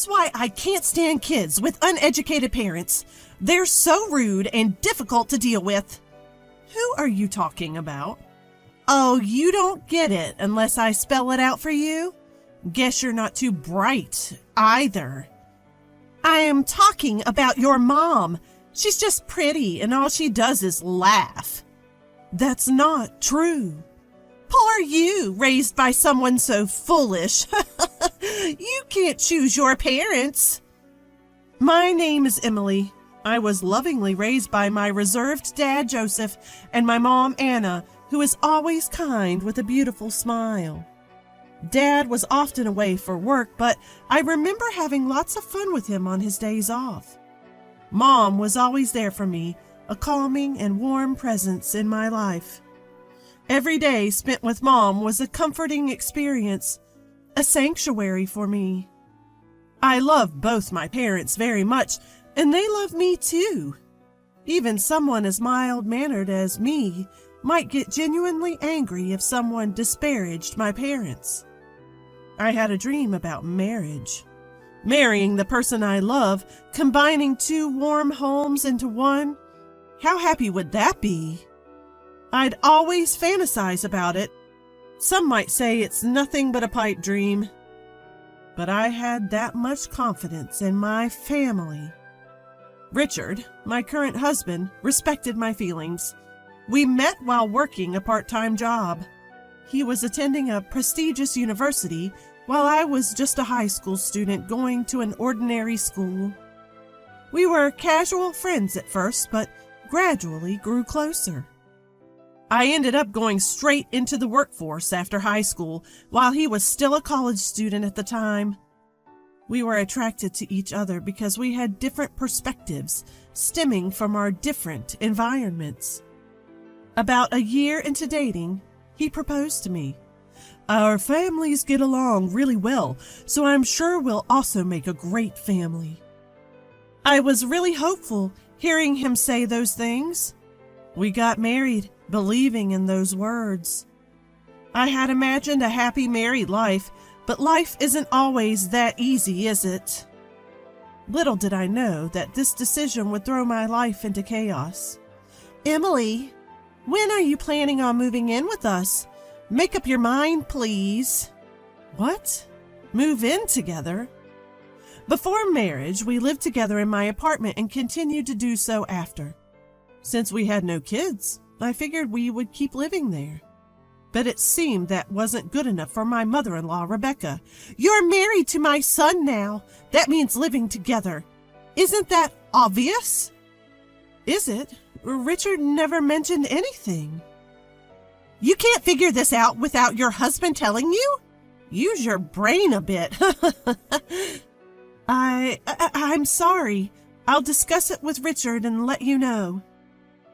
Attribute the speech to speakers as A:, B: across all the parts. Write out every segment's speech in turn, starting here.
A: Here's why I can't stand kids with uneducated parents. They're so rude and difficult to deal with. Who are you talking about? Oh, you don't get it unless I spell it out for you? Guess you're not too bright either. I am talking about your mom. She's just pretty and all she does is laugh. That's not true. Poor you, raised by someone so foolish. You can't choose your parents. My name is Emily. I was lovingly raised by my reserved dad, Joseph, and my mom, Anna, who is always kind with a beautiful smile. Dad was often away for work, but I remember having lots of fun with him on his days off. Mom was always there for me, a calming and warm presence in my life. Every day spent with Mom was a comforting experience, a sanctuary for me. I love both my parents very much, and they love me too. Even someone as mild-mannered as me might get genuinely angry if someone disparaged my parents. I had a dream about marriage. Marrying the person I love, combining two warm homes into one. How happy would that be? I'd always fantasize about it. Some might say it's nothing but a pipe dream. But I had that much confidence in my family. Richard, my current husband, respected my feelings. We met while working a part-time job. He was attending a prestigious university while I was just a high school student going to an ordinary school. We were casual friends at first, but gradually grew closer. I ended up going straight into the workforce after high school while he was still a college student at the time. We were attracted to each other because we had different perspectives stemming from our different environments. About a year into dating, he proposed to me. Our families get along really well, so I'm sure we'll also make a great family. I was really hopeful hearing him say those things. We got married, believing in those words. I had imagined a happy married life, but life isn't always that easy, is it? Little did I know that this decision would throw my life into chaos. Emily, when are you planning on moving in with us? Make up your mind, please. What? Move in together? Before marriage, we lived together in my apartment and continued to do so after. Since we had no kids, I figured we would keep living there. But it seemed that wasn't good enough for my mother-in-law, Rebecca. You're married to my son now. That means living together. Isn't that obvious? Is it? Richard never mentioned anything. You can't figure this out without your husband telling you? Use your brain a bit. I'm sorry. I'll discuss it with Richard and let you know.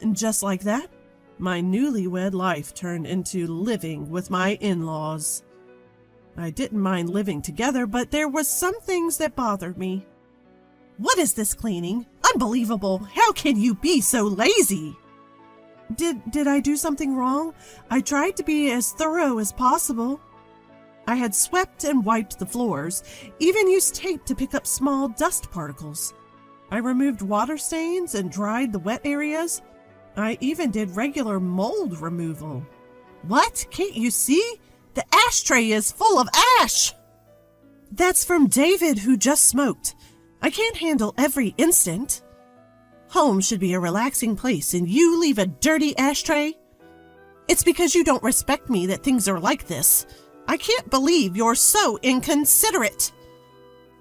A: And just like that, my newlywed life turned into living with my in-laws. I didn't mind living together, but there was some things that bothered me. What is this cleaning? Unbelievable! How can you be so lazy? Did I do something wrong? I tried to be as thorough as possible. I had swept and wiped the floors, even used tape to pick up small dust particles. I removed water stains and dried the wet areas. I even did regular mold removal. What? Can't you see? The ashtray is full of ash! That's from David, who just smoked. I can't handle every instant. Home should be a relaxing place, and you leave a dirty ashtray? It's because you don't respect me that things are like this. I can't believe you're so inconsiderate.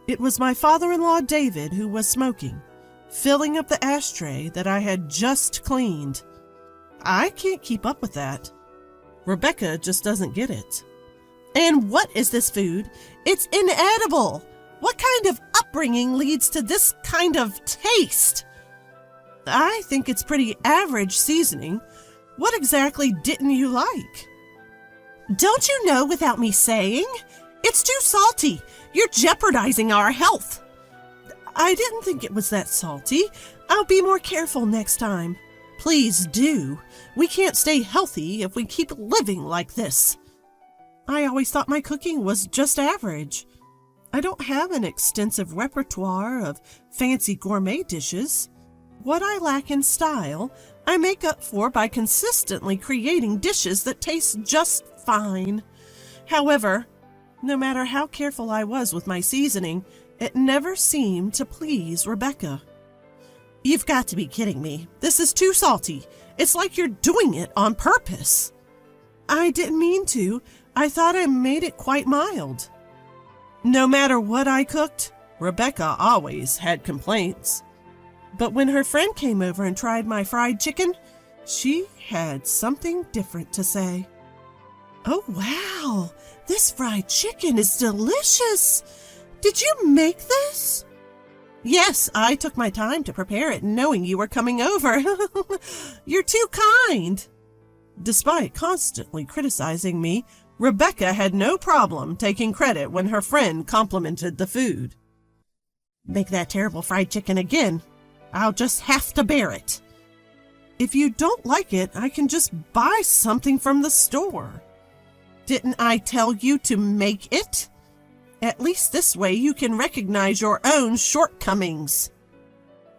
A: It was my father-in-law, David, who was smoking, filling up the ashtray that I had just cleaned. I can't keep up with that. Rebecca just doesn't get it. And what is this food? It's inedible. What kind of upbringing leads to this kind of taste? I think it's pretty average seasoning. What exactly didn't you like? Don't you know without me saying? It's too salty. You're jeopardizing our health. I didn't think it was that salty. I'll be more careful next time. Please do. We can't stay healthy if we keep living like this. I always thought my cooking was just average. I don't have an extensive repertoire of fancy gourmet dishes. What I lack in style, I make up for by consistently creating dishes that taste just fine. However, no matter how careful I was with my seasoning, it never seemed to please Rebecca. You've got to be kidding me. This is too salty. It's like you're doing it on purpose. I didn't mean to. I thought I made it quite mild. No matter what I cooked, Rebecca always had complaints. But when her friend came over and tried my fried chicken, she had something different to say. Oh, wow, this fried chicken is delicious. Did you make this? Yes, I took my time to prepare it knowing you were coming over. You're too kind. Despite constantly criticizing me, Rebecca had no problem taking credit when her friend complimented the food. Make that terrible fried chicken again. I'll just have to bear it. If you don't like it, I can just buy something from the store. Didn't I tell you to make it? At least this way you can recognize your own shortcomings.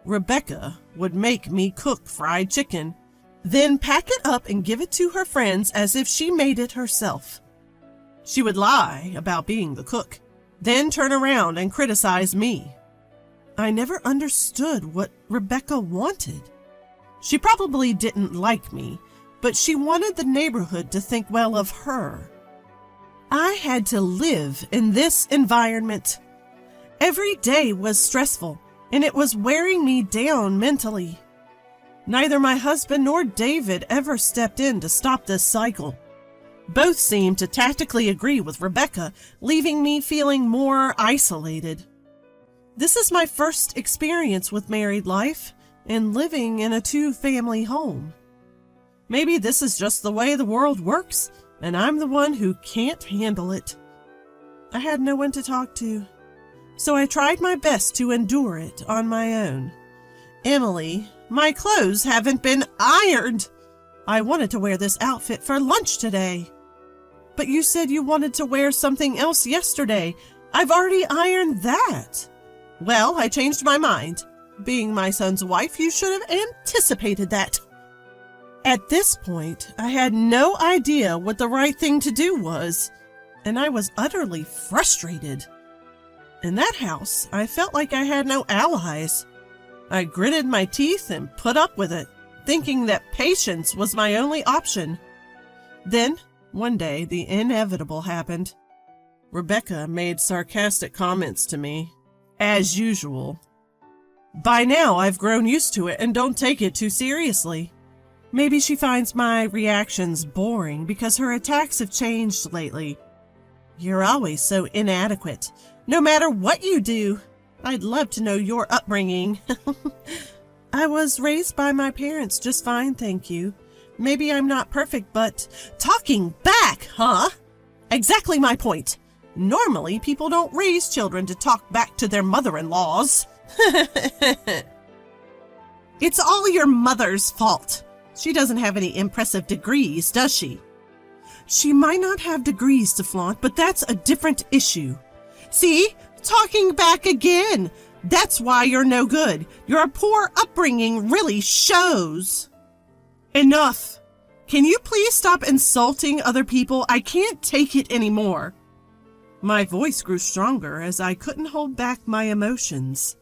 A: Rebecca would make me cook fried chicken, then pack it up and give it to her friends as if she made it herself. She would lie about being the cook, then turn around and criticize me. I never understood what Rebecca wanted. She probably didn't like me, but she wanted the neighborhood to think well of her. I had to live in this environment. Every day was stressful, and it was wearing me down mentally. Neither my husband nor David ever stepped in to stop this cycle. Both seemed to tactically agree with Rebecca, leaving me feeling more isolated. This is my first experience with married life and living in a two-family home. Maybe this is just the way the world works, and I'm the one who can't handle it. I had no one to talk to, so I tried my best to endure it on my own. Emily, my clothes haven't been ironed. I wanted to wear this outfit for lunch today. But you said you wanted to wear something else yesterday. I've already ironed that. Well, I changed my mind. Being my son's wife, you should have anticipated that. At this point, I had no idea what the right thing to do was, and I was utterly frustrated. In that house, I felt like I had no allies. I gritted my teeth and put up with it, thinking that patience was my only option. Then, one day, the inevitable happened. Rebecca made sarcastic comments to me, as usual. By now, I've grown used to it and don't take it too seriously. Maybe she finds my reactions boring because her attacks have changed lately. You're always so inadequate, no matter what you do. I'd love to know your upbringing. I was raised by my parents just fine, thank you. Maybe I'm not perfect, but talking back, huh? Exactly my point. Normally, people don't raise children to talk back to their mother-in-laws. It's all your mother's fault. She doesn't have any impressive degrees, does she? She might not have degrees to flaunt, but that's a different issue. See? Talking back again. That's why you're no good. Your poor upbringing really shows. Enough. Can you please stop insulting other people? I can't take it anymore. My voice grew stronger as I couldn't hold back my emotions.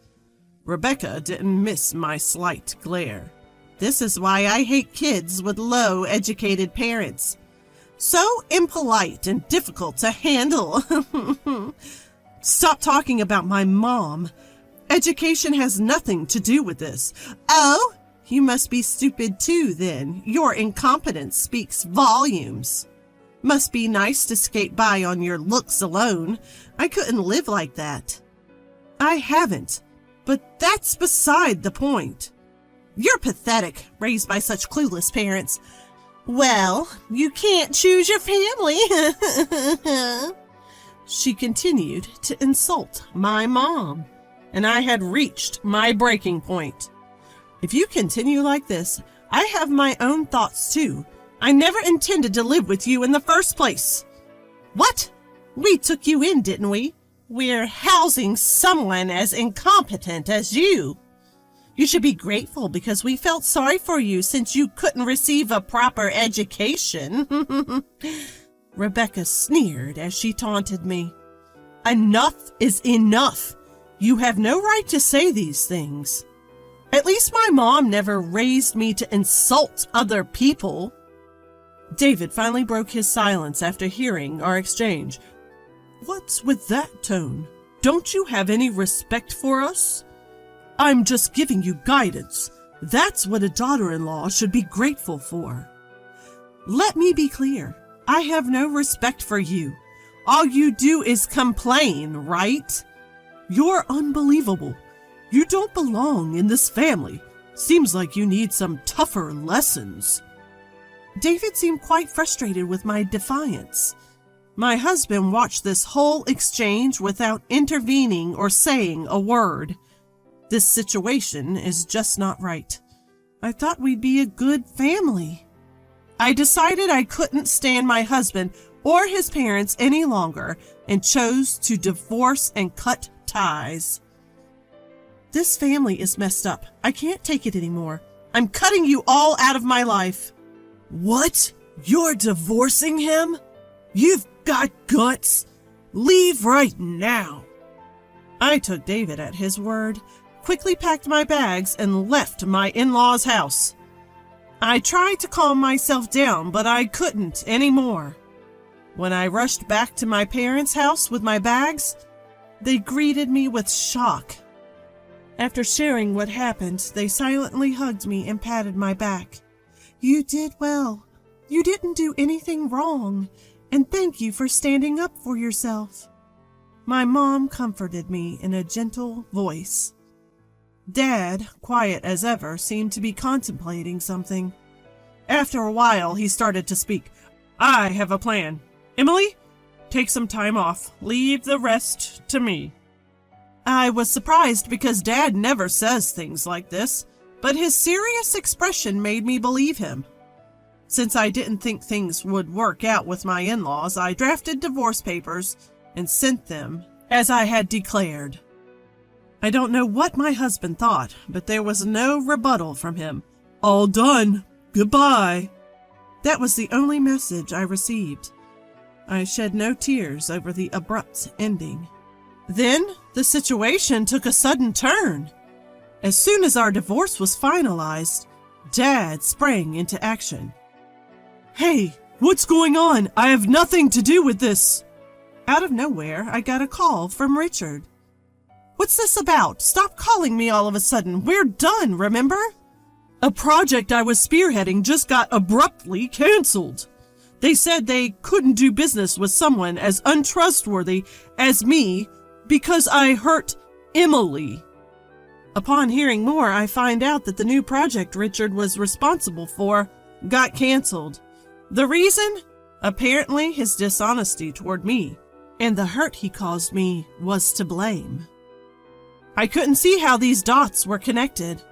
A: Rebecca didn't miss my slight glare. This is why I hate kids with low-educated parents. So impolite and difficult to handle. Stop talking about my mom. Education has nothing to do with this. Oh, you must be stupid too, then. Your incompetence speaks volumes. Must be nice to skate by on your looks alone. I couldn't live like that. I haven't, but that's beside the point. You're pathetic, raised by such clueless parents. Well, you can't choose your family. She continued to insult my mom, and I had reached my breaking point. If you continue like this, I have my own thoughts too. I never intended to live with you in the first place. What? We took you in, didn't we? we're housing someone as incompetent as you. You should be grateful because we felt sorry for you since you couldn't receive a proper education." Rebecca sneered as she taunted me. "Enough is enough. You have no right to say these things. At least my mom never raised me to insult other people." David finally broke his silence after hearing our exchange. "What's with that tone? Don't you have any respect for us? I'm just giving you guidance. That's what a daughter-in-law should be grateful for." "Let me be clear. I have no respect for you. All you do is complain, right? You're unbelievable. You don't belong in this family. Seems like you need some tougher lessons." David seemed quite frustrated with my defiance. My husband watched this whole exchange without intervening or saying a word. This situation is just not right. I thought we'd be a good family. I decided I couldn't stand my husband or his parents any longer and chose to divorce and cut ties. "This family is messed up. I can't take it anymore. I'm cutting you all out of my life." "What? You're divorcing him? You've got guts. Leave right now." I took David at his word, quickly packed my bags, and left my in-laws' house. I tried to calm myself down, but I couldn't anymore. When I rushed back to my parents' house with my bags, they greeted me with shock. After sharing what happened, they silently hugged me and patted my back. "You did well. You didn't do anything wrong, and thank you for standing up for yourself." My mom comforted me in a gentle voice. Dad, quiet as ever, seemed to be contemplating something. After a while, he started to speak. "I have a plan. Emily, take some time off. Leave the rest to me." I was surprised because Dad never says things like this, but his serious expression made me believe him. Since I didn't think things would work out with my in-laws, I drafted divorce papers and sent them as I had declared. I don't know what my husband thought, but there was no rebuttal from him. "All done. Goodbye." That was the only message I received. I shed no tears over the abrupt ending. Then the situation took a sudden turn. As soon as our divorce was finalized, Dad sprang into action. "Hey, what's going on? I have nothing to do with this." Out of nowhere, I got a call from Richard. "What's this about? Stop calling me all of a sudden. We're done, remember? A project I was spearheading just got abruptly canceled. They said they couldn't do business with someone as untrustworthy as me because I hurt Emily." Upon hearing more, I find out that the new project Richard was responsible for got canceled. The reason? Apparently his dishonesty toward me, and the hurt he caused me was to blame. I couldn't see how these dots were connected.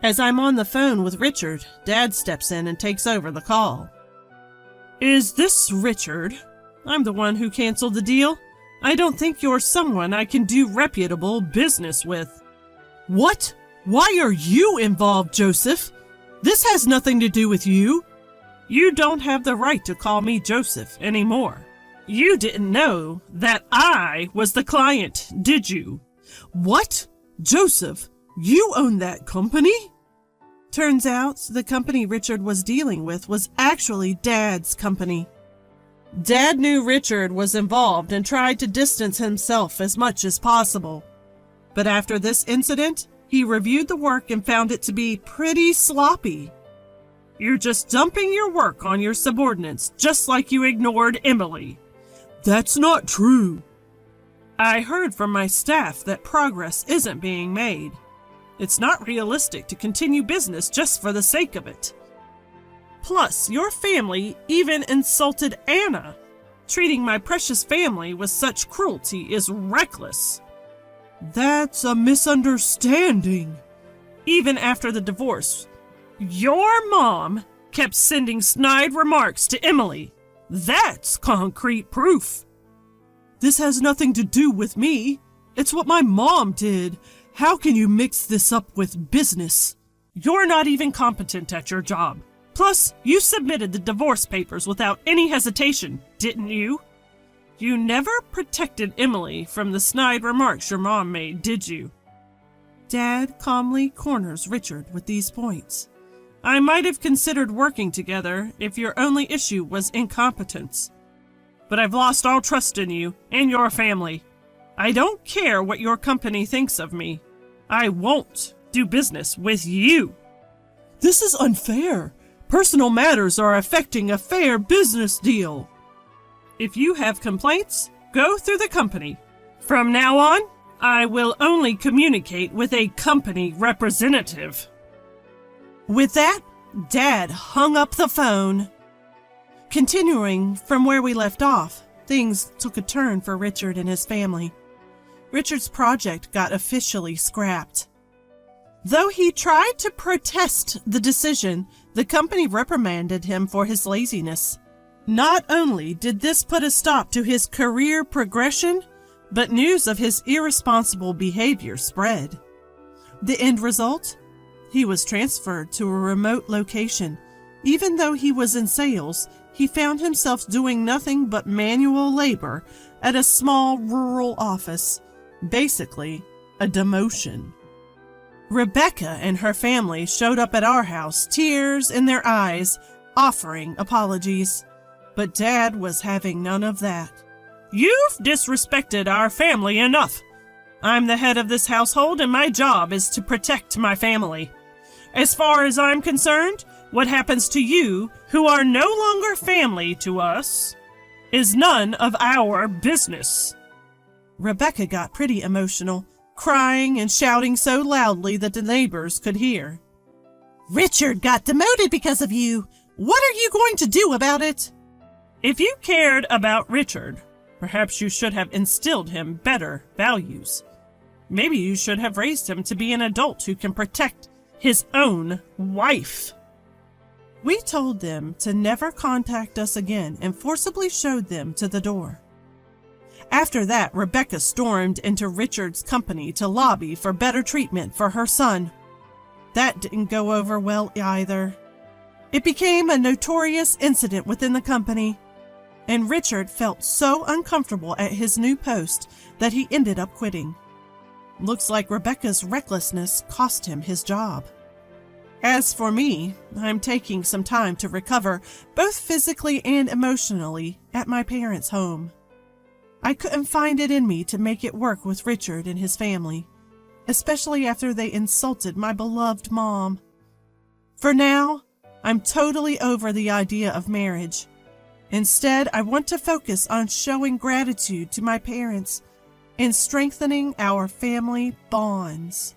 A: As I'm on the phone with Richard, Dad steps in and takes over the call. "Is this Richard? I'm the one who canceled the deal. I don't think you're someone I can do reputable business with." "What? Why are you involved, Joseph? This has nothing to do with you." "You don't have the right to call me Joseph anymore. You didn't know that I was the client, did you?" "What? Joseph, you own that company?" Turns out the company Richard was dealing with was actually Dad's company. Dad knew Richard was involved and tried to distance himself as much as possible. But after this incident, he reviewed the work and found it to be pretty sloppy. "You're just dumping your work on your subordinates, just like you ignored Emily." "That's not true." "I heard from my staff that progress isn't being made. It's not realistic to continue business just for the sake of it. Plus, your family even insulted Anna. Treating my precious family with such cruelty is reckless." "That's a misunderstanding." "Even after the divorce, your mom kept sending snide remarks to Emily. That's concrete proof." This has nothing to do with me. It's what my mom did. How can you mix this up with business? You're not even competent at your job. Plus, you submitted the divorce papers without any hesitation, didn't you? You never protected Emily from the snide remarks your mom made, did you? Dad calmly corners Richard with these points. I might have considered working together if your only issue was incompetence. But I've lost all trust in you and your family. I don't care what your company thinks of me. I won't do business with you. This is unfair. Personal matters are affecting a fair business deal. If you have complaints, go through the company. From now on, I will only communicate with a company representative. With that, Dad hung up the phone. Continuing from where we left off, things took a turn for Richard and his family. Richard's project got officially scrapped. Though he tried to protest the decision, the company reprimanded him for his laziness. Not only did this put a stop to his career progression, but news of his irresponsible behavior spread. The end result? He was transferred to a remote location. Even though he was in sales, he found himself doing nothing but manual labor at a small rural office. Basically, a demotion. Rebecca and her family showed up at our house, tears in their eyes, offering apologies. But Dad was having none of that. You've disrespected our family enough. I'm the head of this household and my job is to protect my family. As far as I'm concerned, what happens to you, who are no longer family to us, is none of our business. Rebecca got pretty emotional, crying and shouting so loudly that the neighbors could hear. Richard got demoted because of you. What are you going to do about it? If you cared about Richard, perhaps you should have instilled him better values. Maybe you should have raised him to be an adult who can protect his own wife. We told them to never contact us again and forcibly showed them to the door. After that, Rebecca stormed into Richard's company to lobby for better treatment for her son. That didn't go over well either. It became a notorious incident within the company, and Richard felt so uncomfortable at his new post that he ended up quitting. Looks like Rebecca's recklessness cost him his job. As for me, I'm taking some time to recover, both physically and emotionally, at my parents' home. I couldn't find it in me to make it work with Richard and his family, especially after they insulted my beloved mom. For now, I'm totally over the idea of marriage. Instead, I want to focus on showing gratitude to my parents and strengthening our family bonds.